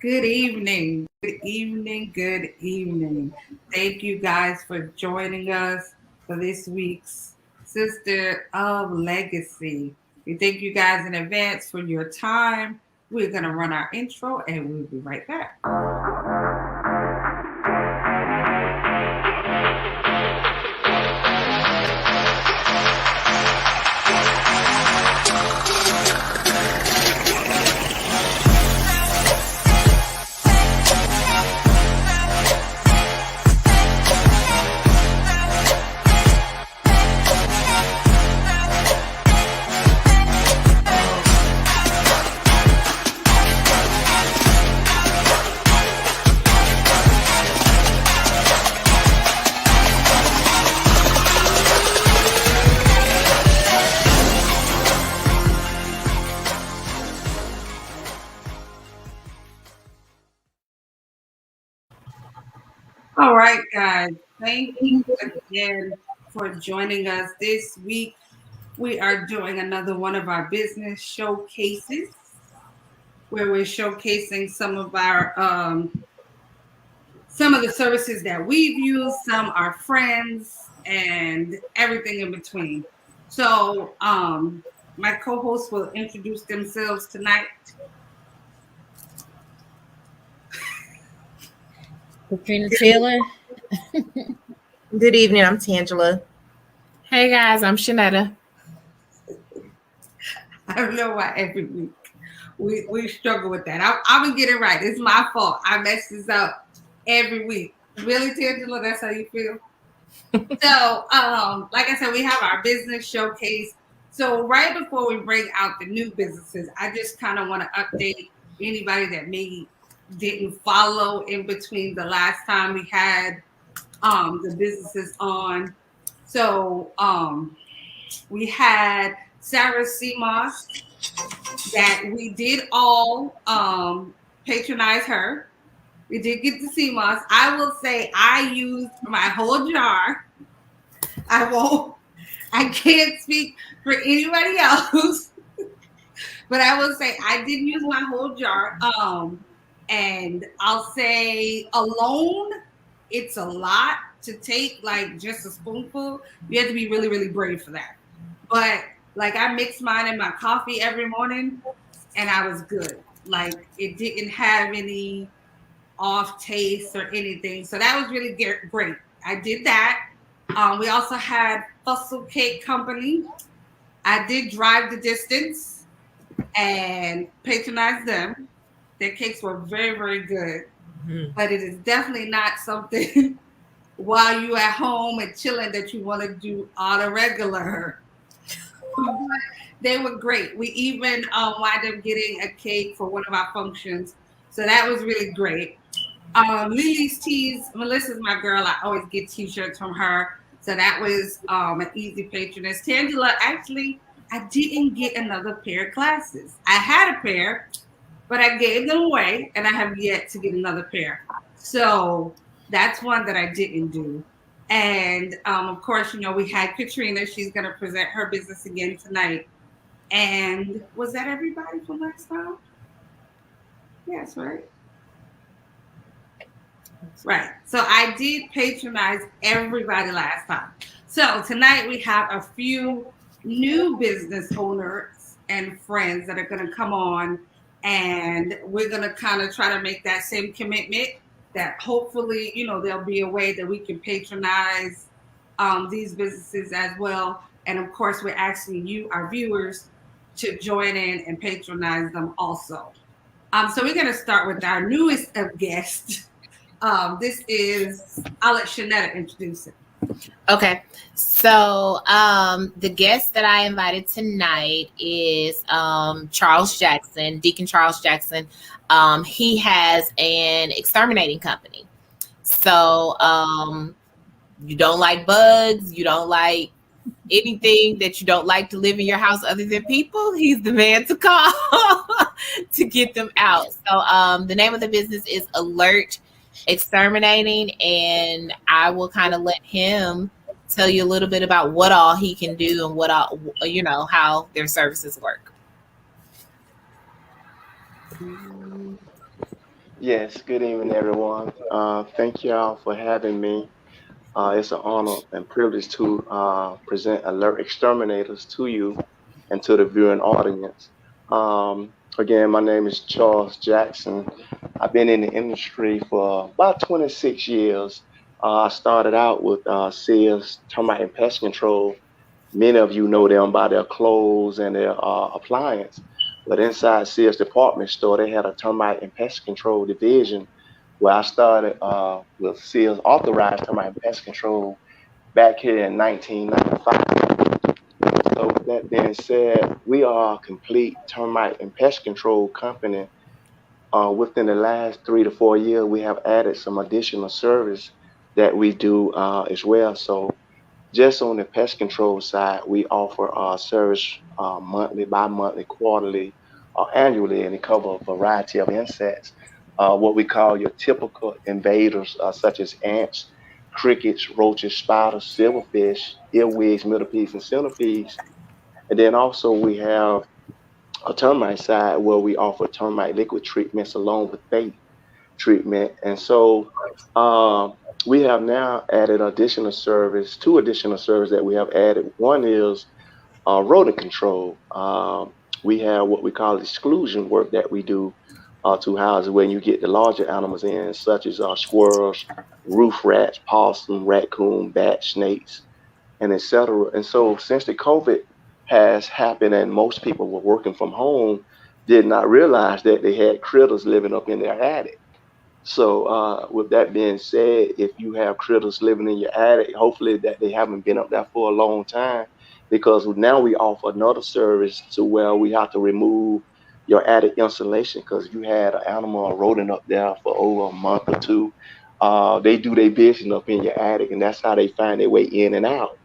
Good evening. Good evening. Good evening. Thank you guys for joining us for this week's Sister of Legacy. We thank you guys in advance for your time. We're going to run our intro and we'll be right back. All right, guys. Thank you again for joining us this week. We are doing another one of our business showcases where we're showcasing some of the services that we've used, some our friends, and everything in between. So, my co-hosts will introduce themselves tonight. Katrina Taylor. Good evening, I'm Tangela. Hey guys, I'm Shanetta. I don't know why every week we struggle with that. I'm gonna get it right. It's my fault. I mess this up every week. Really, Tangela, that's how you feel? So, like I said, we have our business showcase. So right before we bring out the new businesses, I just kind of want to update anybody that maybe didn't follow in between the last time we had the businesses on. So we had Sarah Seamoss that we did all patronize her. We did get the Seamoss. I will say I used my whole jar. I can't speak for anybody else, but I will say I did use my whole jar. And I'll say alone, it's a lot to take, like just a spoonful. You have to be really, really brave for that. But like I mixed mine in my coffee every morning and I was good. Like it didn't have any off taste or anything. So that was really great. I did that. We also had Fussell Cake Company. I did drive the distance and patronize them. Their cakes were very, very good. Mm-hmm. But it is definitely not something while you at home and chilling that you want to do on a regular. They were great. We even wound up getting a cake for one of our functions. So that was really great. Lily's Tees, Melissa's my girl. I always get t-shirts from her. So that was an easy patronage. Tangela, actually, I didn't get another pair of glasses. I had a pair, but I gave them away, and I have yet to get another pair. So that's one that I didn't do. And, of course, you know, we had Katrina. She's going to present her business again tonight. And was that everybody from last time? Yes, right? Right. So I did patronize everybody last time. So tonight we have a few new business owners and friends that are going to come on, and we're going to kind of try to make that same commitment that hopefully, you know, there'll be a way that we can patronize these businesses as well. And of course, we're asking you, our viewers, to join in and patronize them also. So we're going to start with our newest of guests. This is, I'll let Shanetta introduce it. Okay, so the guest that I invited tonight is Charles Jackson, Deacon Charles Jackson. He has an exterminating company. So you don't like bugs, you don't like anything that you don't like to live in your house other than people, he's the man to call to get them out. So the name of the business is Alert Exterminating, and I will kind of let him tell you a little bit about what all he can do and what all, you know, how their services work. Yes, good evening, everyone. Thank y'all for having me. It's an honor and privilege to present Alert Exterminators to you and to the viewing audience. Again, my name is Charles Jackson. I've been in the industry for about 26 years. I started out with Sears Termite and Pest Control. Many of you know them by their clothes and their appliance. But inside Sears department store, they had a termite and pest control division where I started with Sears authorized termite and pest control back here in 1995. So with that being said, we are a complete termite and pest control company. Within the last 3 to 4 years, we have added some additional service that we do as well. So just on the pest control side, we offer service monthly, bi-monthly, quarterly, or annually, and it covers a variety of insects. What we call your typical invaders, such as ants, crickets, roaches, spiders, silverfish, earwigs, millipedes, and centipedes. And then also we have a termite side where we offer termite liquid treatments along with bait treatment. And so we have now added additional service, two additional service that we have added. One is rodent control. We have what we call exclusion work that we do to houses when you get the larger animals in, such as squirrels, roof rats, possum, raccoon, bats, snakes, and etc. And so since the COVID has happened and most people were working from home, did not realize that they had critters living up in their attic. So, with that being said, if you have critters living in your attic, hopefully that they haven't been up there for a long time, because now we offer another service to where we have to remove your attic insulation because you had an animal or rodent up there for over a month or two. They do their business up in your attic, and that's how they find their way in and out.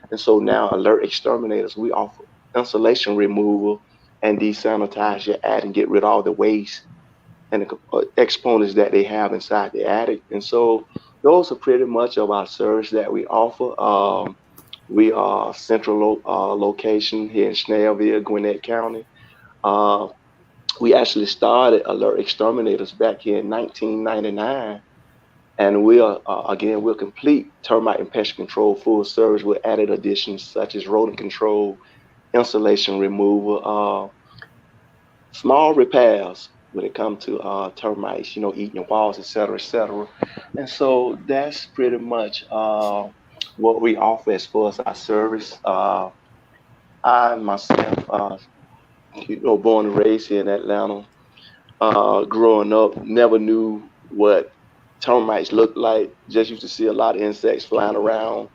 And so now, Alert Exterminators, we offer insulation removal and desanitize your attic and get rid of all the waste and the exponents that they have inside the attic. And so those are pretty much of our service that we offer. We are central location here in Snellville, Gwinnett County. Uh, we actually started Alert Exterminators back here in 1999. And we are, again, we're complete termite and pest control full service with added additions such as rodent control, insulation removal, small repairs when it comes to termites, eating your walls, et cetera, et cetera. And so that's pretty much what we offer as far as our service. I myself, born and raised here in Atlanta, growing up, never knew what termites looked like. Just used to see a lot of insects flying around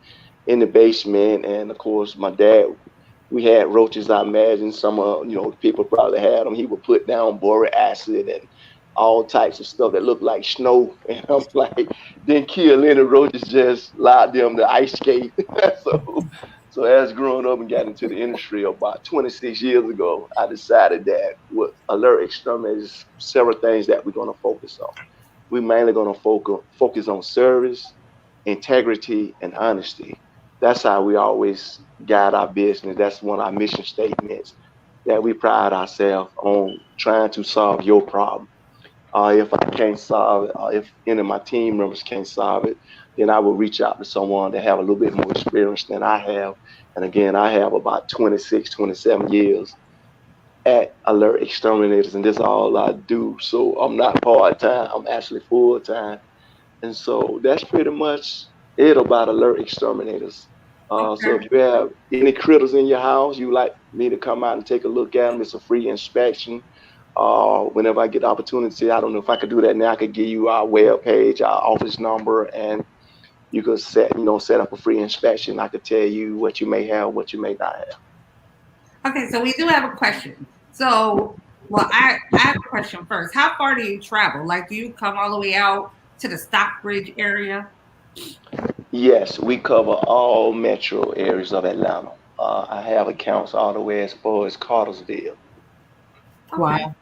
in the basement. And of course, my dad, we had roaches. I imagine some people probably had them. He would put down boric acid and all types of stuff that looked like snow. And I'm like, didn't kill any roaches, just allowed them to ice skate. so, so as growing up and got into the industry about 26 years ago, I decided that with Alert Exterminators, several things that we're going to focus on. We're mainly going to focus on service, integrity, and honesty. That's how we always guide our business. That's one of our mission statements that we pride ourselves on trying to solve your problem. If I can't solve it, if any of my team members can't solve it, then I will reach out to someone that have a little bit more experience than I have. And again, I have about 26, 27 years at Alert Exterminators, and this is all I do. So I'm not part time, I'm actually full time. And so that's pretty much it about Alert Exterminators. So Okay. if you have any critters in your house, you like me to come out and take a look at them, it's a free inspection. Whenever I get the opportunity, I don't know if I could do that now. I could give you our web page, our office number, and you could set up a free inspection. I could tell you what you may have, what you may not have. Okay, so we do have a question. So, well, I have a question first. How far do you travel? Like, do you come all the way out to the Stockbridge area? Yes, we cover all metro areas of Atlanta. I have accounts all the way as far as Cartersville. Okay. Wow.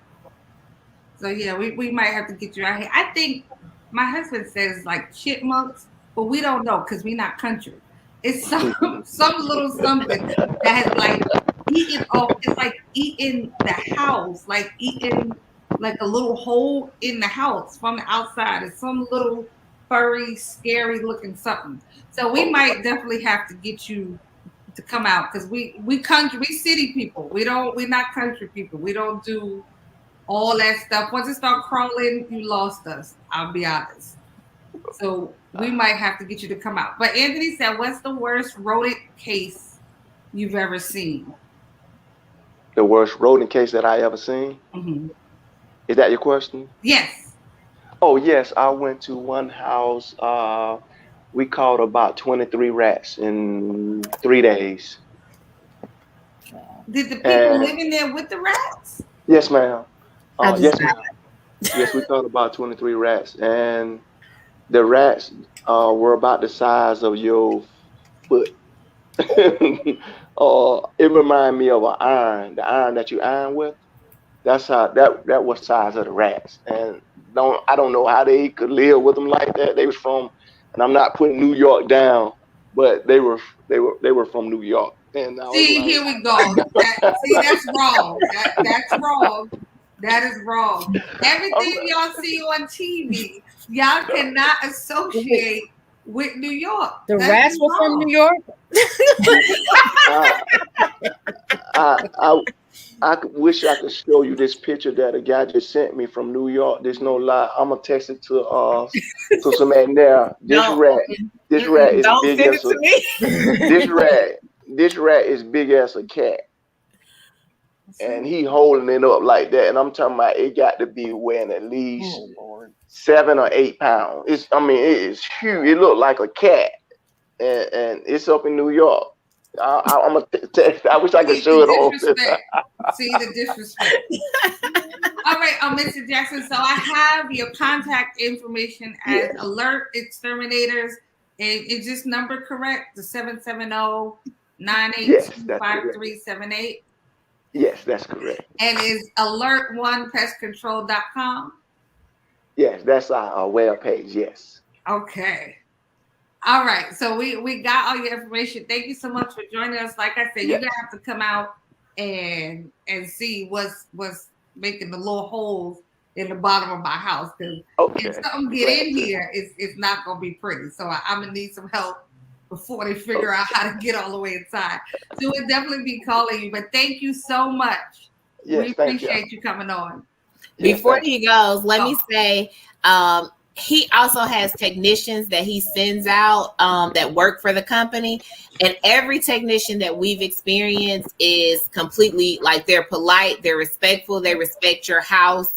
So yeah, we might have to get you out here. I think my husband says like chipmunks, but we don't know because we not country. It's some little something that has like eaten off. It's like eating the house, like eating. like a little hole in the house from the outside. It's some little furry, scary looking something. So we might definitely have to get you to come out because we city people. We're not country people. We don't do all that stuff. Once it start crawling, you lost us. I'll be honest. So we might have to get you to come out. But Anthony said, what's the worst rodent case you've ever seen? The worst rodent case that I ever seen? Mm-hmm. Is that your question? Yes. Oh, yes. I went to one house. We caught about 23 rats in 3 days. Did the people living there with the rats? Yes, ma'am. Yes, ma'am. Not. Yes, we caught about 23 rats. And the rats were about the size of your foot. It reminded me of an iron, the iron that you iron with. That's how that was the size of the rats. And I don't know how they could live with them like that. They was from, and I'm not putting New York down, but they were from New York. And see, like, here we go. That's wrong. That's wrong. That is wrong. Everything y'all see on TV, y'all cannot associate with New York. The rats were from New York. I wish I could show you this picture that a guy just sent me from New York. There's no lie. I'm gonna text it to somebody there. This rat is big as a this rat is big as a cat. And he holding it up like that. And I'm talking about it got to be weighing at least 7 or 8 pounds. It is huge. It looked like a cat. And it's up in New York. I'm gonna text. I wish I could show it on. See the disrespect. All right, Mr. Jackson. So I have your contact information as Alert Exterminators. Is this number correct? The 770-982-5378? Yes, that's correct. And is alert1pestcontrol.com? Yes, that's our web page. Yes. Okay. All right. So we got all your information. Thank you so much for joining us. Like I said, you're gonna have to come out and see what's making the little holes in the bottom of my house. Because if something get in here, it's not gonna be pretty. So I'm gonna need some help before they figure out how to get all the way inside. So we'll definitely be calling you. But thank you so much. Yes, we appreciate you coming on. Before he goes, let me say, he also has technicians that he sends out that work for the company. And every technician that we've experienced is completely like, they're polite, they're respectful, they respect your house.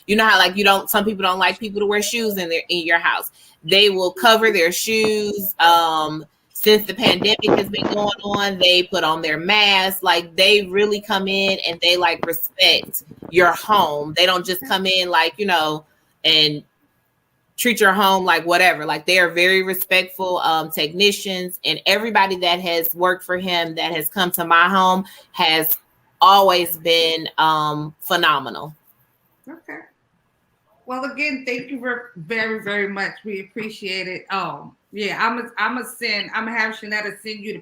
You know how some people don't like people to wear shoes in your house. They will cover their shoes. Since the pandemic has been going on, they put on their masks. Like, they really come in and they like respect your home. They don't just come in and treat your home like whatever. Like, they are very respectful technicians, and everybody that has worked for him that has come to my home has always been phenomenal. Okay. Well, again, thank you very, very much. We appreciate it. Yeah, I'm gonna have Shanetta send you the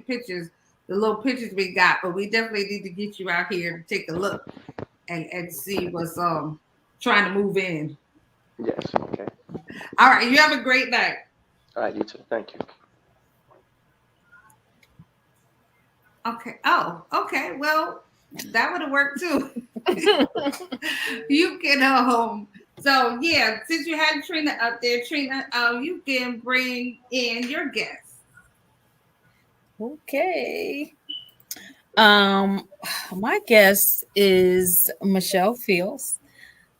little pictures we got, but we definitely need to get you out here to take a look and see what's trying to move in. Yes. Okay. All right. You have a great night. All right. You too. Thank you. Okay. Oh, okay. Well, that would have worked too. You can So yeah, since you had Trina up there, Trina, you can bring in your guest. Okay. My guest is Michelle Fields.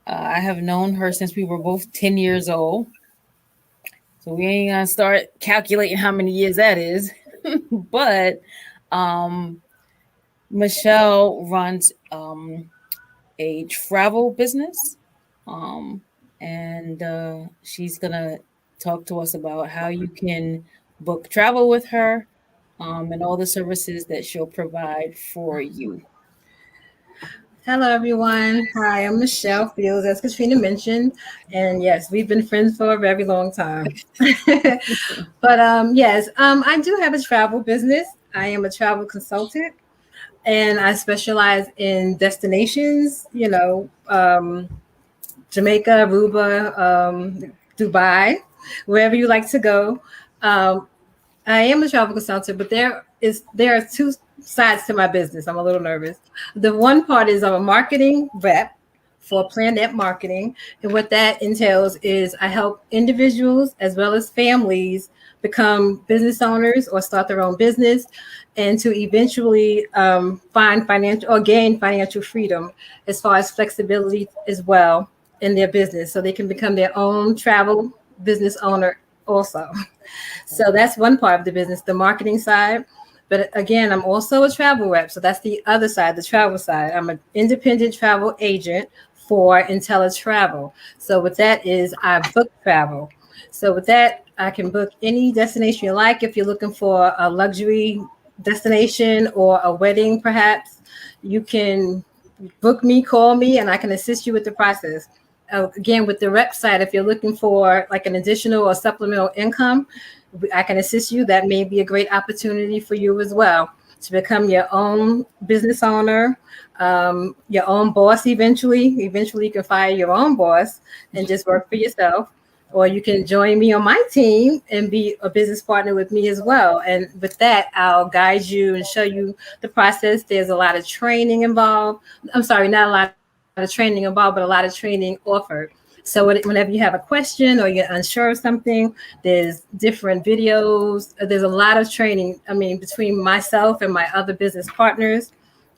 I have known her since we were both 10 years old. So we ain't gonna start calculating how many years that is. But Michelle runs a travel business. And she's gonna talk to us about how you can book travel with her, and all the services that she'll provide for you. Hello, everyone. Hi, I'm Michelle Fields, as Katrina mentioned. And yes, we've been friends for a very long time. But yes, I do have a travel business. I am a travel consultant, and I specialize in destinations, Jamaica, Aruba, Dubai, wherever you like to go. I am a travel consultant, but there are two sides to my business. I'm a little nervous. The one part is I'm a marketing rep for Planet Marketing, and what that entails is I help individuals as well as families become business owners or start their own business, and to eventually find financial or gain financial freedom as far as flexibility as well in their business, so they can become their own travel business owner also. So that's one part of the business, the marketing side. But again, I'm also a travel rep. So that's the other side, the travel side. I'm an independent travel agent for IntelliTravel. So what that is, I book travel. So with that, I can book any destination you like. If you're looking for a luxury destination or a wedding, perhaps, you can book me, call me, and I can assist you with the process. Again, with the rep side, if you're looking for like an additional or supplemental income, I can assist you. That may be a great opportunity for you as well to become your own business owner, your own boss eventually. Eventually, you can fire your own boss and just work for yourself. Or you can join me on my team and be a business partner with me as well. And with that, I'll guide you and show you the process. There's a lot of training involved. I'm sorry, not a lot of training involved, but a lot of training offered. So whenever you have a question or you're unsure of something, there's different videos. There's a lot of training. I mean, between myself and my other business partners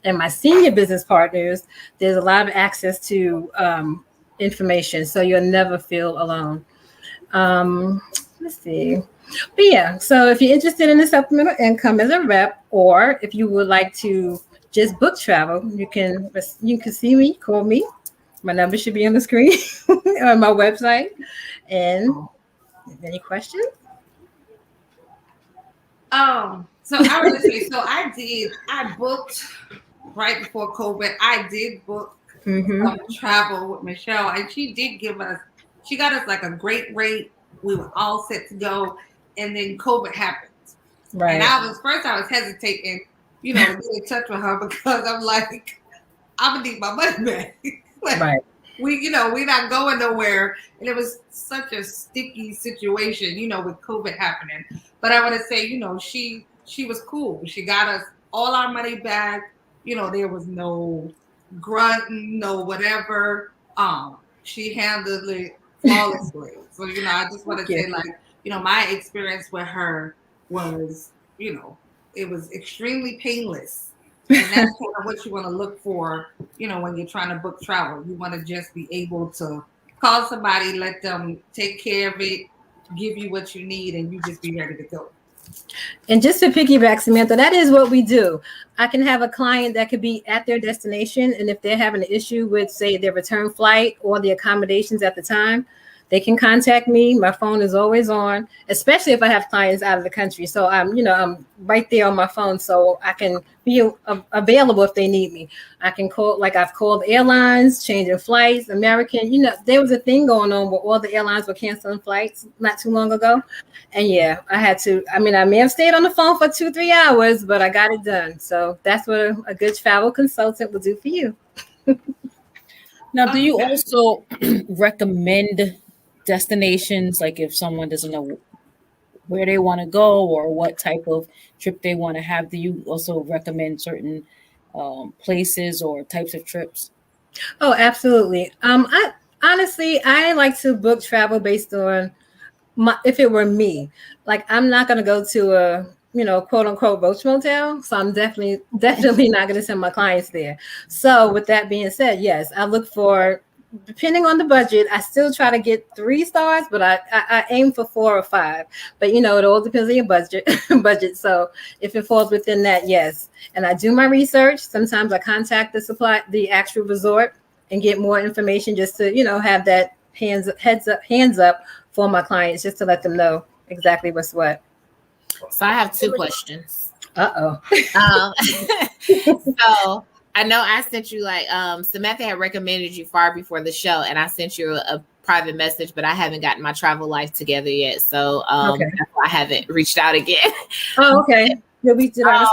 and my senior business partners, there's a lot of access to information. So you'll never feel alone. Let's see. But yeah, so if you're interested in the supplemental income as a rep, or if you would like to just book travel, you can see me, call me. My number should be on the screen on my website. And any questions? So I was say, I booked right before COVID. I did book travel with Michelle, and she got us like a great rate. We were all set to go, and then COVID happened. Right. And I was hesitating, to get in touch with her because I'm like, I'm gonna need my money back. Right. We're not going nowhere, and it was such a sticky situation, with COVID happening. But I want to say, she was cool. She got us all our money back. There was no grunting, no whatever. She handled it flawlessly. So I just want to say, my experience with her was, it was extremely painless. And that's kind of what you want to look for, when you're trying to book travel. You want to just be able to call somebody, let them take care of it, give you what you need, and you just be ready to go. And just to piggyback, Samantha, that is what we do. I can have a client that could be at their destination, and if they're having an issue with, say, their return flight or the accommodations at the time, they can contact me. My phone is always on, especially if I have clients out of the country. So I'm right there on my phone, so I can be available if they need me. I can call, like I've called airlines, changing flights, American. There was a thing going on where all the airlines were canceling flights not too long ago. And yeah, I had to, I may have stayed on the phone for 2-3 hours, but I got it done. So that's what a good travel consultant will do for you. Now, do you also recommend destinations, like if someone doesn't know where they want to go or what type of trip they want to have? Do you also recommend certain places or types of trips? Oh, absolutely. I honestly like to book travel based on if it were me. Like, I'm not going to go to a quote unquote roach motel. So I'm definitely not going to send my clients there. So with that being said, yes, I look for, depending on the budget, I still try to get 3 stars, but I aim for 4 or 5. But it all depends on your budget. So if it falls within that, yes. And I do my research. Sometimes I contact the actual resort and get more information just to, have that hands up for my clients, just to let them know exactly what's what. So I have 2 questions. So I know I sent you Samantha had recommended you far before the show, and I sent you a private message, but I haven't gotten my travel life together yet. So that's why I haven't reached out again. Oh, okay. You'll reach it out.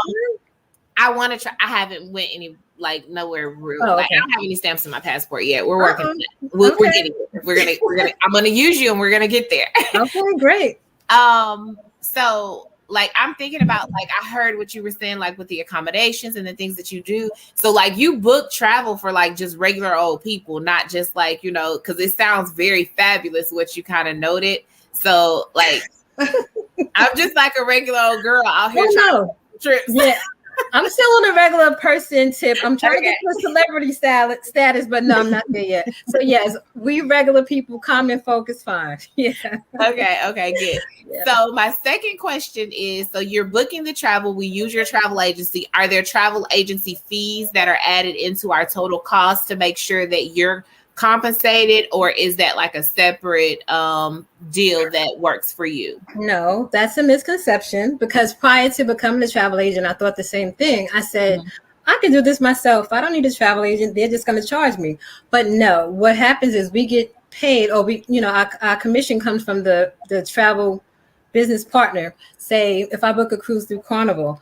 I want to try. I haven't went like nowhere rude. Oh, Like okay. I don't have any stamps in my passport yet. We're working on it. We're Okay. getting it. We're gonna I'm gonna use you and we're gonna get there. Okay, great. So like I'm thinking about, like I heard what you were saying, like with the accommodations and the things that you do. So like you book travel for like just regular old people, not just like, you know, because it sounds very fabulous what you kind of noted. So like I'm just like a regular old girl out here trying to trips. Yeah. I'm still on a regular person tip. I'm trying to get to a celebrity status, but no, I'm not there yet. So yes, we regular people, common folk is fine. Yeah. Okay, good. Yeah. So my second question is, so you're booking the travel, we use your travel agency. Are there travel agency fees that are added into our total cost to make sure that you're compensated, or is that like a separate deal that works for you? No, that's a misconception, because prior to becoming a travel agent, I thought the same thing. I said, I can do this myself. I don't need a travel agent. They're just going to charge me. But no, what happens is we get paid, or we, you know, our commission comes from the travel business partner. Say if I book a cruise through Carnival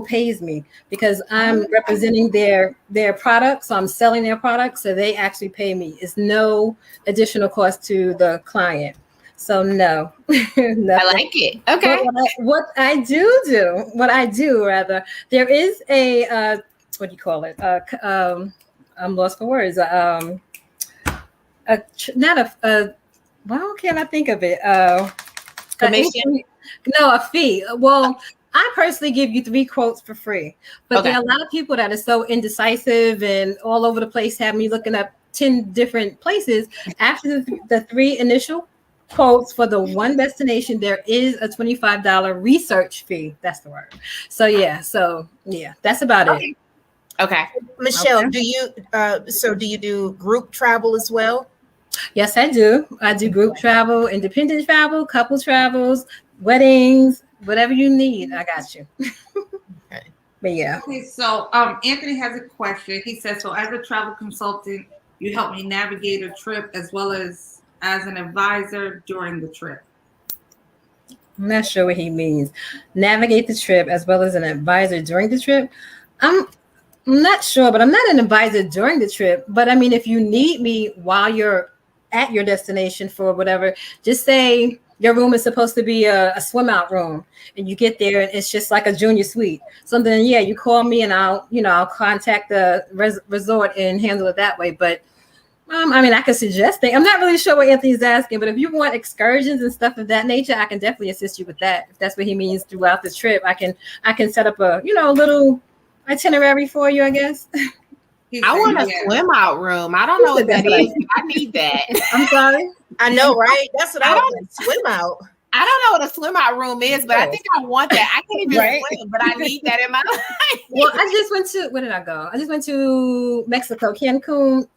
pays me because I'm representing their product, so I'm selling their product, so they actually pay me. It's no additional cost to the client. So no. I like it. Okay. What I do, there is a what do you call it? I'm lost for words. Why can't I think of it? Commission? No, a fee. Well, I personally give you 3 quotes for free, but there are a lot of people that are so indecisive and all over the place, have me looking up 10 different places. After the 3 initial quotes for the one destination, there is a $25 research fee. That's the word. So yeah, that's about it. Okay. Michelle, do you do group travel as well? Yes, I do. I do group travel, independent travel, couple travels, weddings, whatever you need. I got you. Okay. But yeah. Okay, so Anthony has a question. He says, so as a travel consultant, you help me navigate a trip as well as an advisor during the trip. I'm not sure what he means. Navigate the trip as well as an advisor during the trip. I'm not sure, but I'm not an advisor during the trip. But I mean, if you need me while you're at your destination for whatever, just say your room is supposed to be a swim out room, and you get there and it's just like a junior suite. So then, yeah, you call me and I'll contact the resort and handle it that way. But I mean, I could suggest things. I'm not really sure what Anthony's asking, but if you want excursions and stuff of that nature, I can definitely assist you with that. If that's what he means throughout the trip, I can set up a little itinerary for you, I guess. I want a swim out room. I don't know what that is. I need that. I'm sorry. I know, right? That's what I want. Swim out. I don't know what a swim out room is, but I think I want that. I can't even swim, but I need that in my life. Well, I just went to, where did I go? I just went to Mexico, Cancun,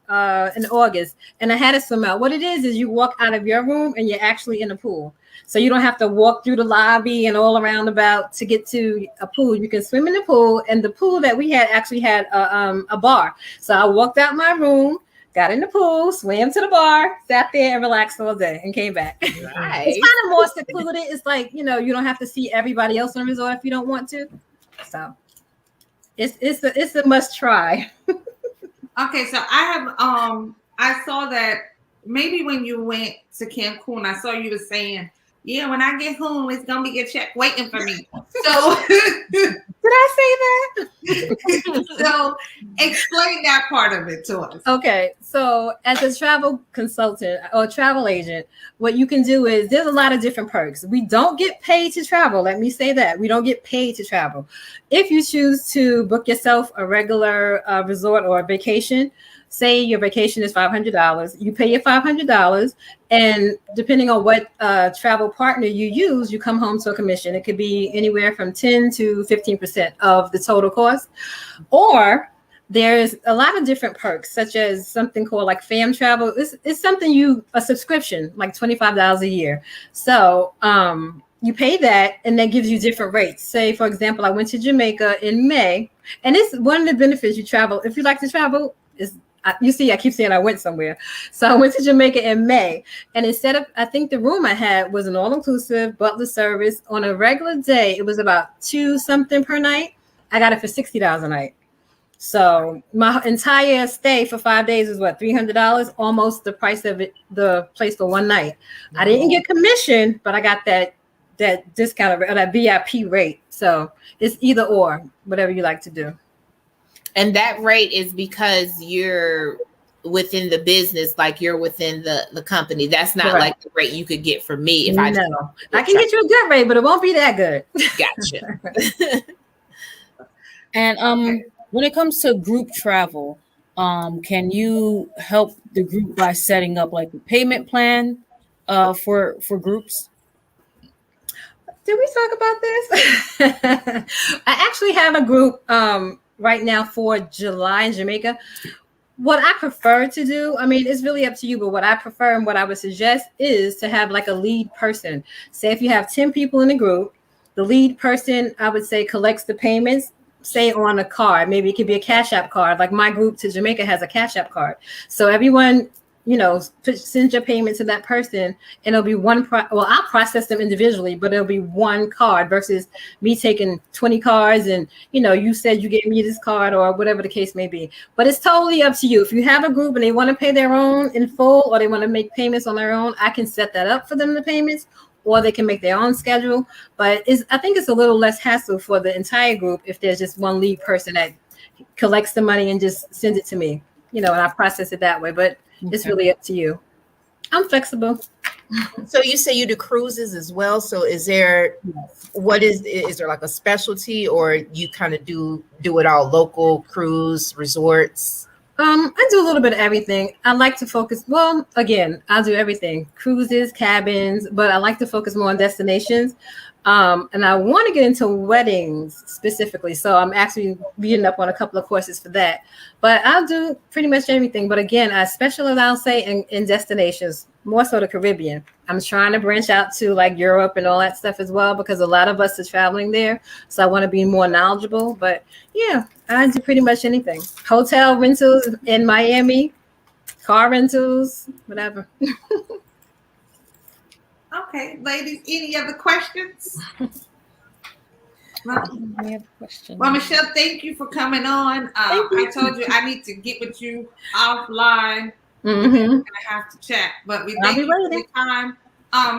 in August, and I had a swim out. What it is you walk out of your room and you're actually in a pool. So you don't have to walk through the lobby and all around about to get to a pool. You can swim in the pool, and the pool that we had actually had a bar. So I walked out my room, got in the pool, swam to the bar, sat there and relaxed all day and came back. Nice. It's kind of more secluded. It's like, you don't have to see everybody else on the resort if you don't want to. So it's a must try. Okay, so I saw that maybe when you went to Cancun, I saw you were saying, yeah, when I get home, it's gonna be a check waiting for me. So did I say that? So explain that part of it to us. Okay, so as a travel consultant or travel agent, what you can do is there's a lot of different perks. We don't get paid to travel. Let me say that. We don't get paid to travel. If you choose to book yourself a regular resort or a vacation, say your vacation is $500, you pay your $500, and depending on what travel partner you use, you come home to a commission. It could be anywhere from 10 to 15% of the total cost. Or there's a lot of different perks, such as something called like fam travel. It's something a subscription, like $25 a year. So you pay that, and that gives you different rates. Say, for example, I went to Jamaica in May, and it's one of the benefits you travel. If you like to travel, you see, I keep saying I went somewhere. So I went to Jamaica in May, and instead of, I think the room I had was an all-inclusive butler service. On a regular day, it was about $2 something per night. I got it for $60 a night. So my entire stay for 5 days is what, $300, almost the price of it, the place for one night. I didn't get commission, but I got that discount or that VIP rate. So it's either or, whatever you like to do. And that rate is because you're within the business, like you're within the company. That's not Correct. like the rate you could get from me if I just I can get you a good rate, but it won't be that good. Gotcha. And when it comes to group travel, can you help the group by setting up like a payment plan for groups? Did we talk about this? I actually have a group right now for July in Jamaica. What I prefer to do, I mean, it's really up to you, but what I prefer and what I would suggest is to have like a lead person. Say if you have 10 people in the group, the lead person, I would say, collects the payments, say on a card. Maybe it could be a Cash App card. Like my group to Jamaica has a Cash App card. So everyone, send your payment to that person, and it'll be one. I'll process them individually, but it'll be one card versus me taking 20 cards. And you said you gave me this card or whatever the case may be. But it's totally up to you. If you have a group and they want to pay their own in full, or they want to make payments on their own, I can set that up for them, the payments, or they can make their own schedule. But I think it's a little less hassle for the entire group if there's just one lead person that collects the money and just sends it to me, and I process it that way. But it's really up to you. I'm flexible. So you say you do cruises as well. So is there like a specialty, or you kind of do it all, local cruise resorts? I do a little bit of everything. I like to focus. Well, again, I'll do everything: cruises, cabins, but I like to focus more on destinations. And I want to get into weddings specifically. So I'm actually reading up on a couple of courses for that. But I'll do pretty much everything. But again, I specialize, I'll say, in destinations, more so the Caribbean. I'm trying to branch out to like Europe and all that stuff as well, because a lot of us are traveling there. So I want to be more knowledgeable. But yeah, I do pretty much anything. Hotel rentals in Miami, car rentals, whatever. Okay, ladies, any other questions? Well, Michelle, thank you for coming on. I told you I need to get with you offline. I have to chat, but we thank you for the time.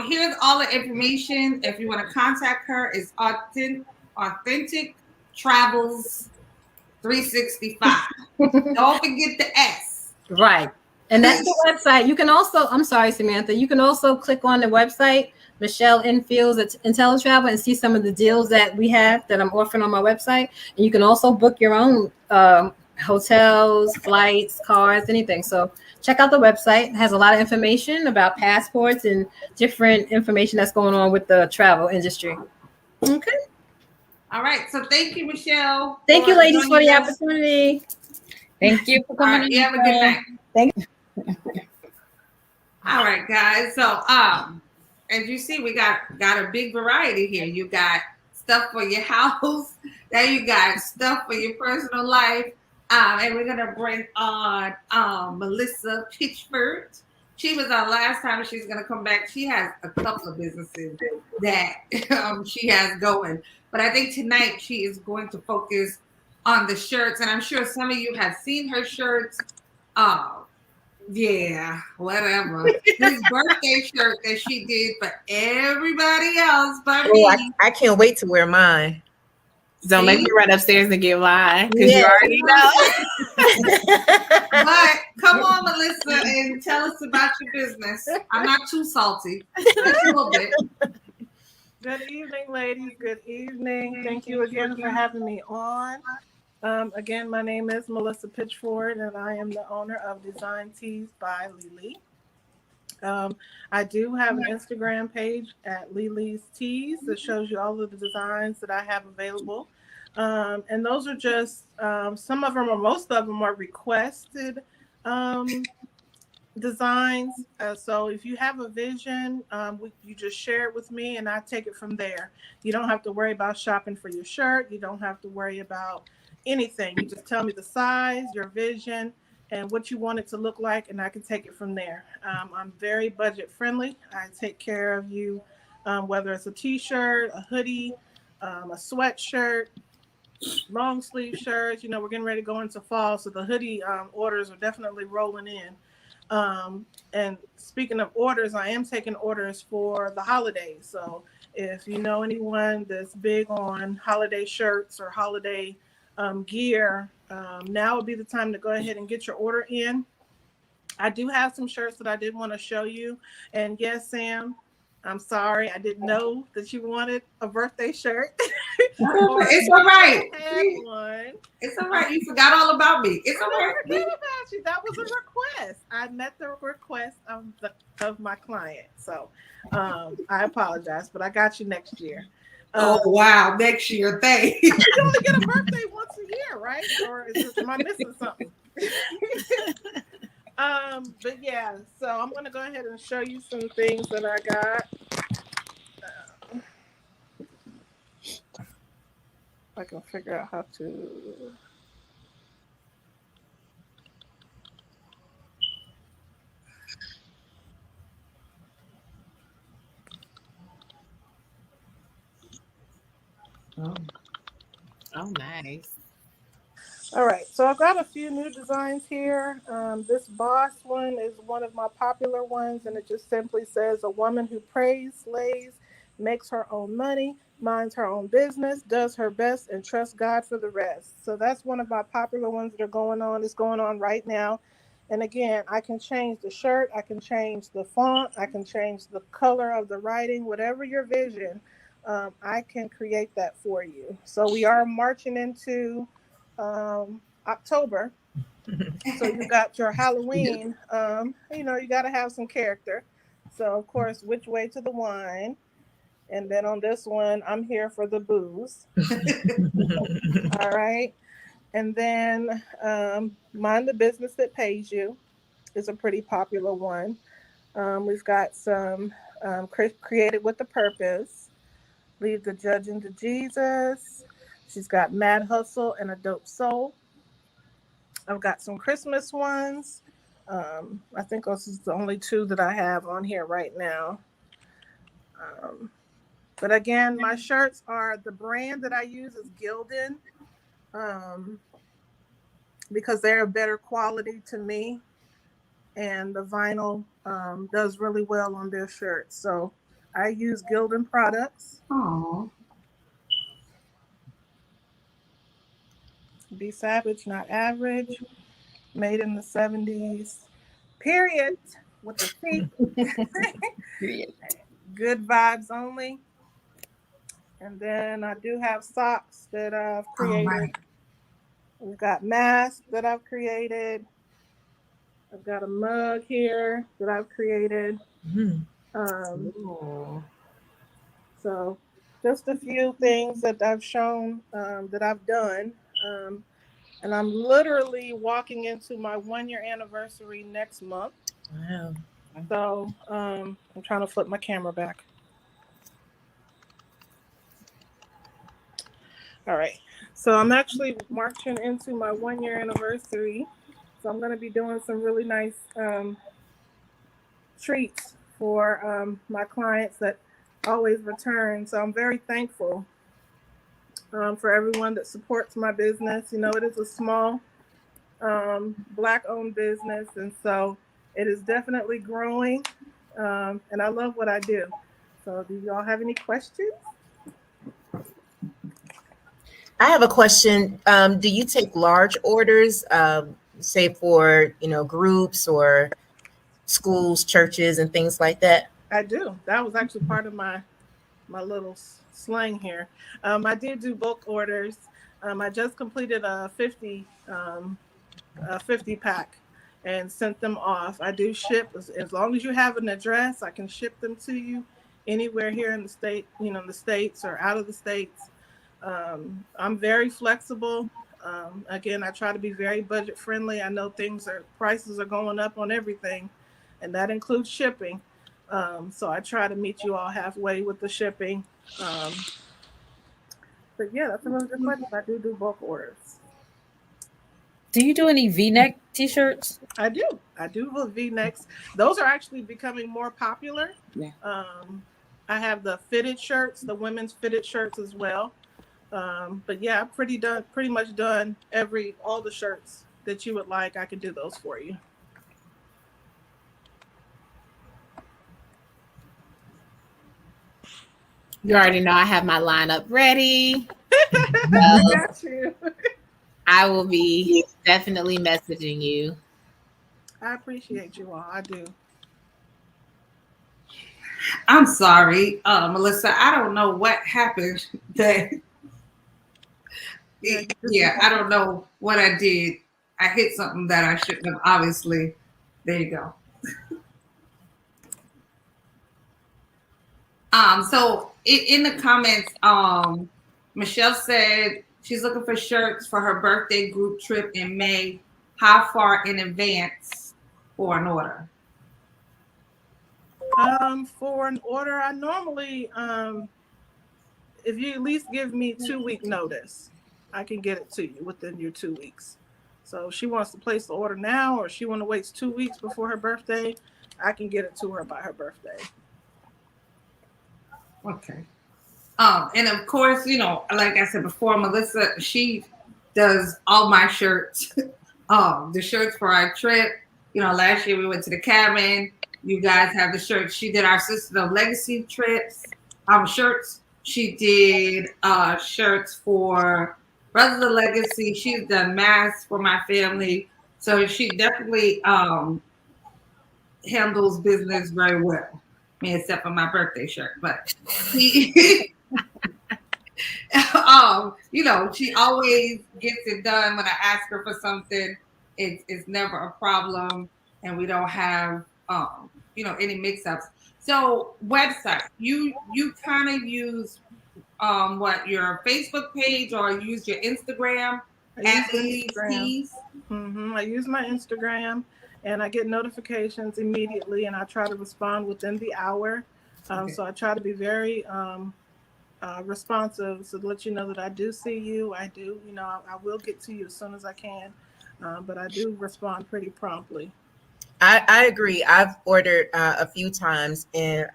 Here's all the information. If you want to contact her, it's Authentic Travels 365. Don't forget the S. Right. And that's the website. You can also, I'm sorry, Samantha, you can also click on the website, Michelle N. Fields at IntelliTravel, and see some of the deals that we have that I'm offering on my website. And you can also book your own hotels, flights, cars, anything. So check out the website. It has a lot of information about passports and different information that's going on with the travel industry. Okay. All right. So thank you, Michelle. Thank you, ladies, for the opportunity. Thank you for coming. You have a good night. Thank you. All right, guys. So as you see, we got a big variety here. You got stuff for your house, then you got stuff for your personal life. And we're gonna bring on Melissa Pitchford. She was our last time. She's gonna come back. She has a couple of businesses that she has going. But I think tonight she is going to focus on the shirts. And I'm sure some of you have seen her shirts. Yeah, whatever. This birthday shirt that she did for everybody else but me. I can't wait to wear mine. Don't make me run upstairs and get mine, because you already know. But come on, Melissa, and tell us about your business. I'm not too salty. Just a little bit. Good evening, ladies. Good evening. Thank you again for having me on. Again, my name is Melissa Pitchford, and I am the owner of Design Tees by Lily. I do have an Instagram page at Lily's Tees that shows you all of the designs that I have available. And those are just some of them, or most of them, are requested designs. So if you have a vision, you just share it with me and I take it from there. You don't have to worry about shopping for your shirt. You don't have to worry about anything. You just tell me the size, your vision, and what you want it to look like, and I can take it from there. I'm very budget friendly. I take care of you, whether it's a t-shirt, a hoodie, a sweatshirt, long sleeve shirts. We're getting ready to go into fall, so the hoodie orders are definitely rolling in. And speaking of orders, I am taking orders for the holidays. So if you know anyone that's big on holiday shirts or holiday gear, now would be the time to go ahead and get your order in. I do have some shirts that I did want to show you. And yes, Sam, I'm sorry. I didn't know that you wanted a birthday shirt. It's all right. Had one. It's all right. You forgot all about me. It's all I right. never forgot about you. That was a request. I met the request of my client. So I apologize, but I got you next year. Oh, wow. Next year. Thanks. You only get a birthday once a year, right? Or am I missing something? But yeah, so I'm going to go ahead and show you some things that I got. I can figure out how to. Oh, nice. All right, so I've got a few new designs here. This boss one is one of my popular ones, and it just simply says, a woman who prays, slays, makes her own money, minds her own business, does her best, and trusts God for the rest. So that's one of my popular ones that are going on. It's going on right now. And again, I can change the shirt, I can change the font, I can change the color of the writing, whatever your vision, I can create that for you. So we are marching into October. So you got your Halloween, you got to have some character. So of course, which way to the wine? And then on this one, I'm here for the booze. All right. And then mind the business that pays you is a pretty popular one. We've got some created with a purpose. Leave the judging to Jesus. She's got Mad Hustle and a Dope Soul. I've got some Christmas ones. I think this is the only two that I have on here right now. But again, my shirts are, the brand that I use is Gildan, because they're a better quality to me. And the vinyl does really well on their shirts. So I use Gildan products. Aww. Be Savage, Not Average. Made in the 70s. Period. With the C. Period. Good vibes only. And then I do have socks that I've created. Right. We've got masks that I've created. I've got a mug here that I've created. So just a few things that I've shown that I've done. And I'm literally walking into my 1-year anniversary next month. Wow. So I'm trying to flip my camera back. All right. So I'm actually marching into my 1-year anniversary. So I'm going to be doing some really nice treats for my clients that always return. So I'm very thankful for everyone that supports my business. It is a small Black-owned business, and so it is definitely growing, and I love what I do. So do y'all have any questions? I have a question. Do you take large orders, say for, groups or schools, churches, and things like that? I do. That was actually part of my little slang here. I did do bulk orders. I just completed a 50 pack and sent them off. I do ship as long as you have an address. I can ship them to you anywhere here in the state, the states or out of the states. I'm very flexible. Again, I try to be very budget friendly. I know prices are going up on everything, and that includes shipping. So I try to meet you all halfway with the shipping. But yeah, that's another good question. I do bulk orders. Do you do any V-neck t-shirts? I do V-necks. Those are actually becoming more popular. Yeah. I have the fitted shirts, the women's fitted shirts as well. But yeah, I've pretty much done all the shirts that you would like. I can do those for you. You already know I have my lineup ready. I got you. I will be definitely messaging you. I appreciate you all. I do. I'm sorry, Melissa. I don't know what happened. Yeah, I don't know what I did. I hit something that I shouldn't have. Obviously, there you go. So in the comments, Michelle said she's looking for shirts for her birthday group trip in May. How far in advance for an order? For an order, I normally, if you at least give me 2-week notice, I can get it to you within your 2 weeks. So if she wants to place the order now, or she want to wait 2 weeks before her birthday, I can get it to her by her birthday. Okay. And of course, like I said before, Melissa, she does all my shirts. The shirts for our trip. Last year we went to the cabin. You guys have the shirts. She did our Sisters of Legacy trips. Shirts. She did shirts for Brothers of Legacy. She's done masks for my family. So she definitely handles business very well. I mean, except for my birthday shirt, but she, she always gets it done. When I ask her for something, it's never a problem, and we don't have any mix-ups. So website, you kind of use your Facebook page, or use your Instagram at Ladies Tees? I use my Instagram, and I get notifications immediately, and I try to respond within the hour. Okay. So I try to be very responsive, so to let you know that I do see you. I do, I will get to you as soon as I can, but I do respond pretty promptly. I agree. I've ordered a few times, and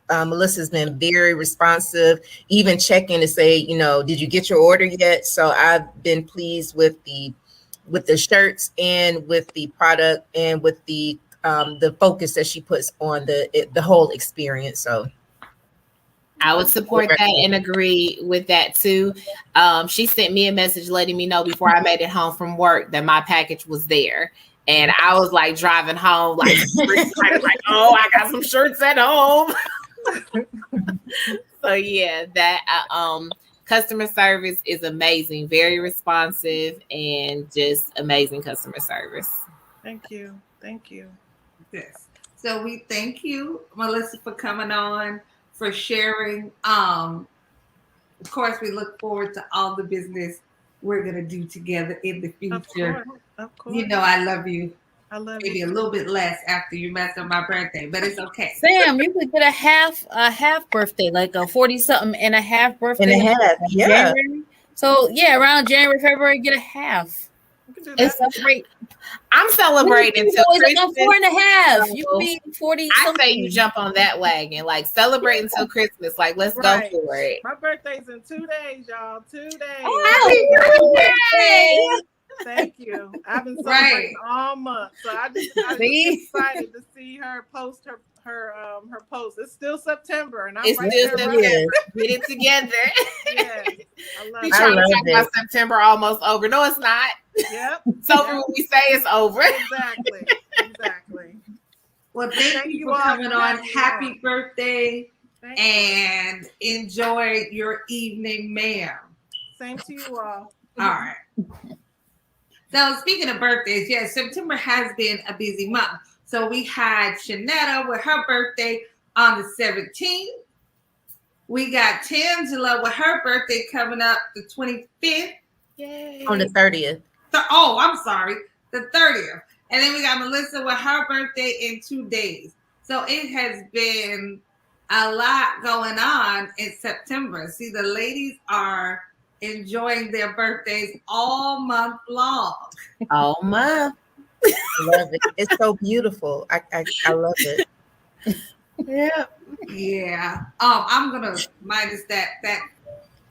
Melissa's been very responsive, even checking to say, did you get your order yet? So I've been pleased with the shirts, and with the product, and with the focus that she puts on the whole experience. So I would support that and agree with that too. She sent me a message letting me know before I made it home from work that my package was there. And I was like driving home, like, oh, I got some shirts at home. So yeah, that customer service is amazing, very responsive, and just amazing customer service. Thank you. Yes. So we thank you, Melissa, for coming on, for sharing. Of course, we look forward to all the business we're gonna do together in the future. Of course. I love you. I love Maybe you. A little bit less after you messed up my birthday, but it's okay. Sam, you could get a half birthday, like a 40-something and a half birthday. And a half, yeah. January. So yeah, around January, February, get a half. I'm celebrating until Christmas. 4.5. You can be 40. I say you jump on that wagon, like celebrate until Christmas. Like, let's go for it. My birthday's in 2 days, y'all. 2 days. Happy birthday! Thank you. I've been celebrating all month, so I'm just excited to see her post her post. It's still September, and I'm right there. Get it together. Yes, I love it. Trying to talk about September almost over. No, it's not. Yep, it's over when we say it's over. Exactly. Well, thank you for coming on. Happy birthday, and enjoy your evening, ma'am. Same to you all. All right. So speaking of birthdays, yes, September has been a busy month. So we had Shanetta with her birthday on the 17th. We got Tangela with her birthday coming up the 25th. Yay. On the 30th. I'm sorry, the 30th. And then we got Melissa with her birthday in 2 days. So it has been a lot going on in September. See, the ladies are enjoying their birthdays all month long. All month. I love it. It's so beautiful. I love it. Yeah. I'm gonna minus that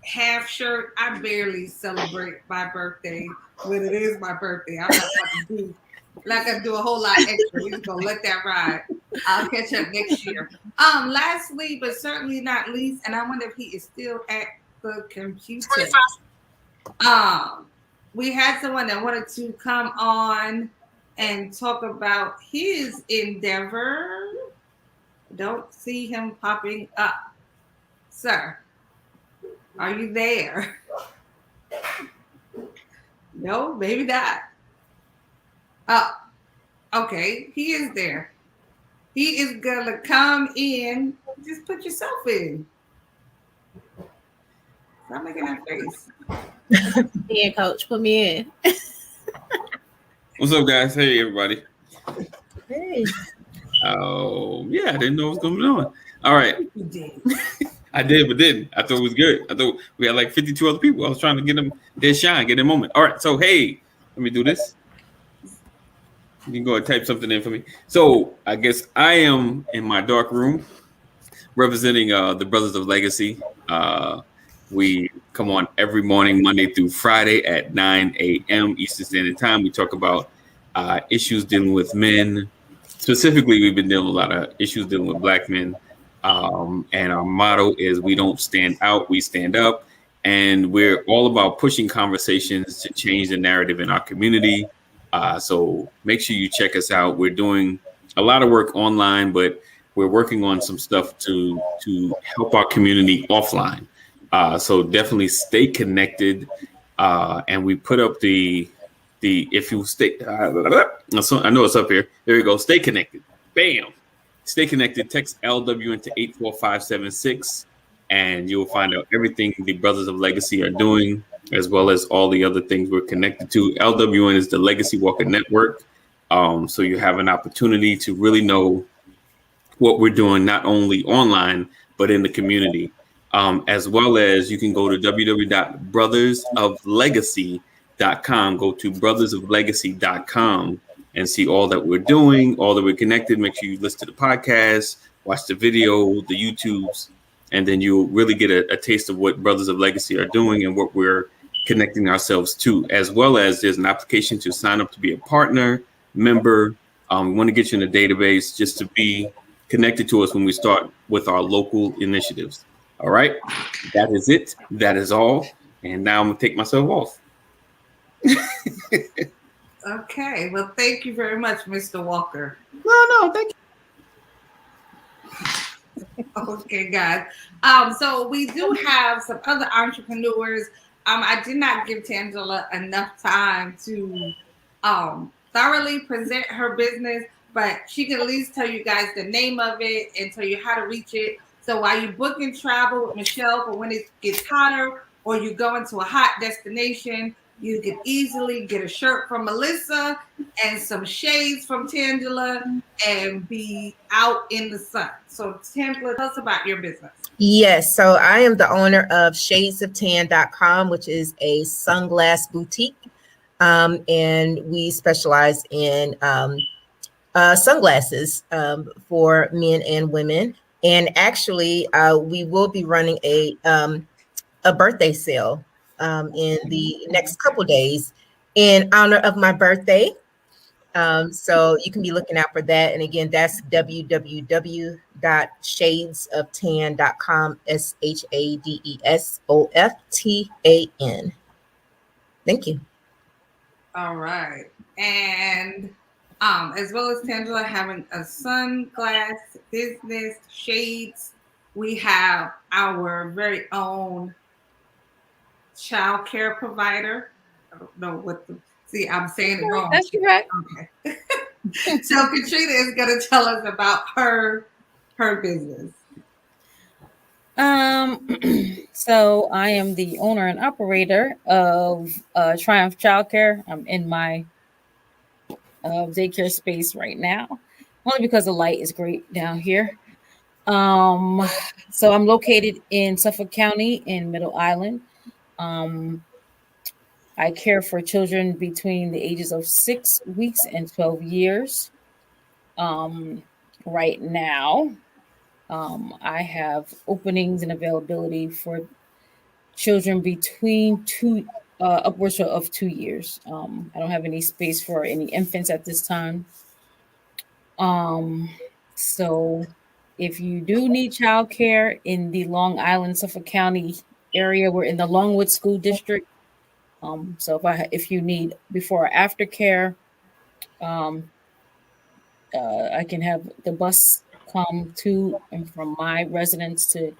half shirt. I barely celebrate my birthday when it is my birthday. I'm not gonna do a whole lot extra. We're just gonna let that ride. I'll catch up next year. Lastly, but certainly not least, and I wonder if he is still at the computer. We had someone that wanted to come on and talk about his endeavor. Don't see him popping up. Sir, are you there? No, maybe not. Oh, okay. He is there. He is gonna come in. Just put yourself in. Stop making that face. Yeah, coach, put me in. What's up, guys? Hey, everybody. Hey. Oh, yeah, I didn't know what was going on. All right. You did. I did, but didn't. I thought it was good. I thought we had like 52 other people. I was trying to get them their shine, get their moment. All right, so hey, let me do this. You can go and type something in for me. So I guess I am in my dark room representing the Brothers of Legacy. We come on every morning, Monday through Friday at 9 a.m. Eastern Standard Time. We talk about issues dealing with men. Specifically, we've been dealing with a lot of issues dealing with Black men. And our motto is we don't stand out, we stand up. And we're all about pushing conversations to change the narrative in our community. So make sure you check us out. We're doing a lot of work online, but we're working on some stuff to help our community offline. So definitely stay connected. And we put up the if you stay, I know it's up here. There you go. Stay connected. Bam. Stay connected. Text LWN to 84576, and you'll find out everything the Brothers of Legacy are doing, as well as all the other things we're connected to. LWN is the Legacy Walker Network. So you have an opportunity to really know what we're doing, not only online, but in the community. As well as you can go to www.brothersoflegacy.com. Go to brothersoflegacy.com and see all that we're doing, all that we're connected. Make sure you listen to the podcast, watch the video, the YouTubes, and then you'll really get a taste of what Brothers of Legacy are doing and what we're connecting ourselves to, as well as there's an application to sign up to be a partner, member. We want to get you in the database just to be connected to us when we start with our local initiatives. All right, that is it. That is all. And now I'm gonna take myself off. Okay. Well, thank you very much, Mr. Walker. No, thank you. Okay, guys. So we do have some other entrepreneurs. I did not give Tangela enough time to thoroughly present her business, but she can at least tell you guys the name of it and tell you how to reach it. So while you book and travel with Michelle for when it gets hotter or you go into a hot destination, you can easily get a shirt from Melissa and some shades from Tangela and be out in the sun. So Tangela, tell us about your business. Yes, so I am the owner of shadesoftan.com, which is a sunglass boutique. And we specialize in sunglasses for men and women. And actually, we will be running a birthday sale in the next couple days in honor of my birthday. So you can be looking out for that. And again, that's www.shadesoftan.com, SHADESOFTAN. Thank you. All right. And as well as Tangela having a sunglass business, shades, we have our very own child care provider. I don't know what the see, I'm saying it wrong. That's correct. Okay. So Katrina is gonna tell us about her business. So I am the owner and operator of Triumph Childcare. I'm in my daycare space right now, only because the light is great down here. So I'm located in Suffolk County in Middle Island. I care for children between the ages of 6 weeks and 12 years. Right now, I have openings and availability for children between upwards of 2 years. I don't have any space for any infants at this time. So if you do need childcare in the Long Island, Suffolk County area, we're in the Longwood School District. So if you need before or after care, I can have the bus come to and from my residence to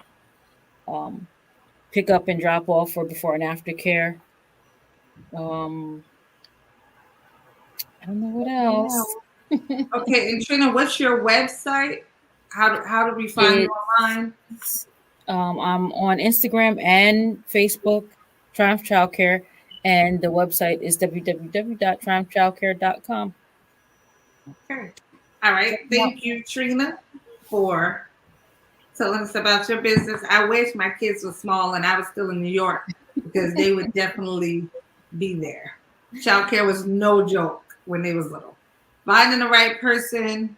pick up and drop off for before and after care. I don't know what else. Okay, and Trina, what's your website? How do we find you online? I'm on Instagram and Facebook, Triumph Childcare, and the website is www.triumphchildcare.com. Okay. All right. Thank you, Trina, for telling us about your business. I wish my kids were small and I was still in New York because they would definitely be there. Childcare was no joke when they was little. Finding the right person,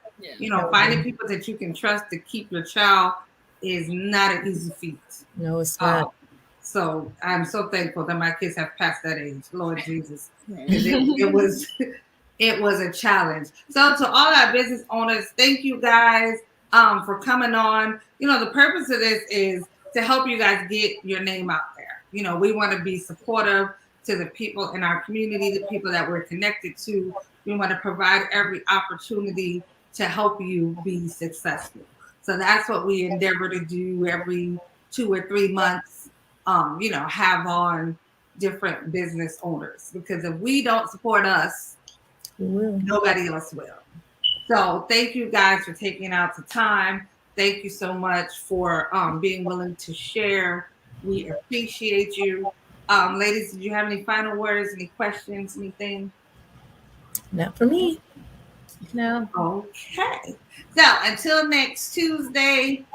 finding people that you can trust to keep your child is not an easy feat. No, it's not. So I'm so thankful that my kids have passed that age, Lord Jesus. It was a challenge. So to all our business owners, thank you guys for coming on. The purpose of this is to help you guys get your name out there. We want to be supportive to the people in our community, the people that we're connected to. We want to provide every opportunity to help you be successful. So that's what we endeavor to do every 2 or 3 months, have on different business owners. Because if we don't support us, nobody else will. So thank you guys for taking out the time. Thank you so much for being willing to share. We appreciate you. Ladies, did you have any final words, any questions, anything? Not for me. No. Okay. So until next Tuesday,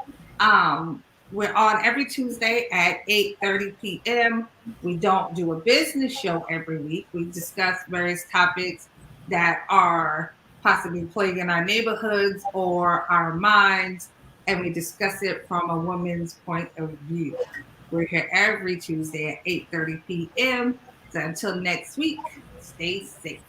we're on every Tuesday at 8:30 p.m. We don't do a business show every week. We discuss various topics that are possibly plaguing our neighborhoods or our minds, and we discuss it from a woman's point of view. We're here every Tuesday at 8:30 p.m. So until next week, stay safe.